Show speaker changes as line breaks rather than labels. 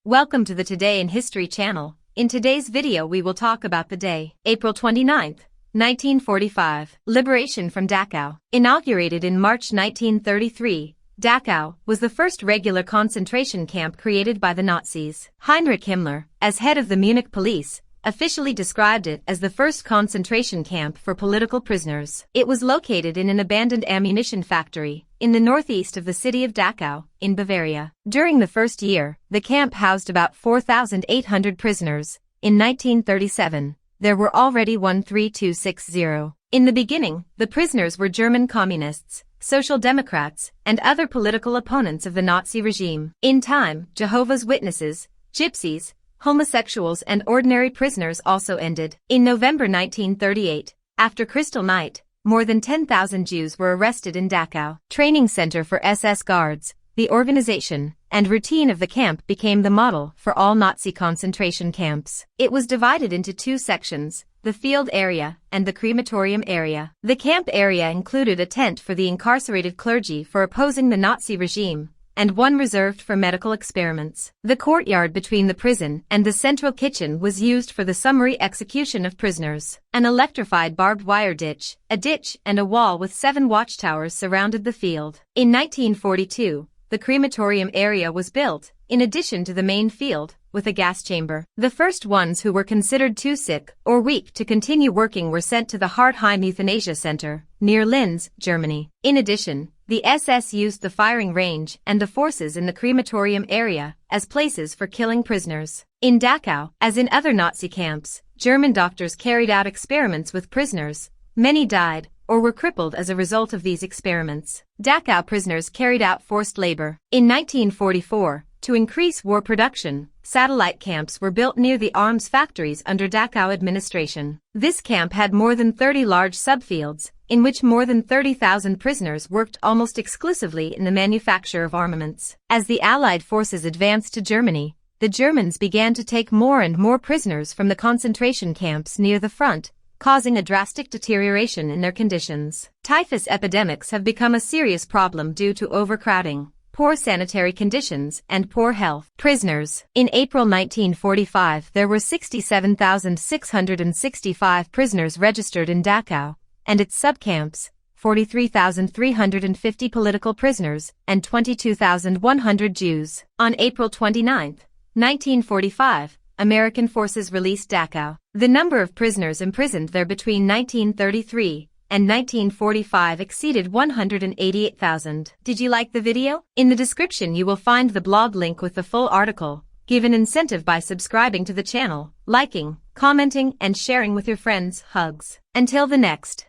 Welcome to the Today in History channel. In today's video we will talk about the day, April 29, 1945, liberation from Dachau. Inaugurated in March 1933, Dachau was the first regular concentration camp created by the Nazis. Heinrich Himmler, as head of the Munich police, officially described it as the first concentration camp for political prisoners. It was located in an abandoned ammunition factory in the northeast of the city of Dachau, in Bavaria. During the first year, the camp housed about 4,800 prisoners. In 1937, there were already 13260. In the beginning, the prisoners were German communists, Social Democrats, and other political opponents of the Nazi regime. In time, Jehovah's Witnesses, Gypsies, homosexuals and ordinary prisoners also ended. In November 1938, after Kristall Night, more than 10,000 Jews were arrested in Dachau. Training center for SS guards, the organization and routine of the camp became the model for all Nazi concentration camps. It was divided into two sections, the field area and the crematorium area. The camp area included a tent for the incarcerated clergy for opposing the Nazi regime, and one reserved for medical experiments. The courtyard between the prison and the central kitchen was used for the summary execution of prisoners. An electrified barbed wire ditch, a and a wall with 7 watchtowers surrounded the field. In 1942, the crematorium area was built, in addition to the main field, with a gas chamber. The first ones who were considered too sick or weak to continue working were sent to the Hartheim Euthanasia Center, near Linz, Germany. In addition, the SS used the firing range and the forces in the crematorium area as places for killing prisoners. In Dachau, as in other Nazi camps, German doctors carried out experiments with prisoners. Many died or were crippled as a result of these experiments. Dachau prisoners carried out forced labor. In 1944, to increase war production, satellite camps were built near the arms factories under Dachau administration. This camp had more than 30 large subfields, in which more than 30,000 prisoners worked almost exclusively in the manufacture of armaments. As the Allied forces advanced to Germany, the Germans began to take more and more prisoners from the concentration camps near the front, causing a drastic deterioration in their conditions. Typhus epidemics have become a serious problem due to overcrowding, poor sanitary conditions, and poor health. Prisoners. In April 1945, there were 67,665 prisoners registered in Dachau and its subcamps, 43,350 political prisoners, and 22,100 Jews. On April 29, 1945, American forces released Dachau. The number of prisoners imprisoned there between 1933 and 1945 exceeded 188,000. Did you like the video? In the description you will find the blog link with the full article. Give an incentive by subscribing to the channel, liking, commenting, and sharing with your friends. Hugs. Until the next.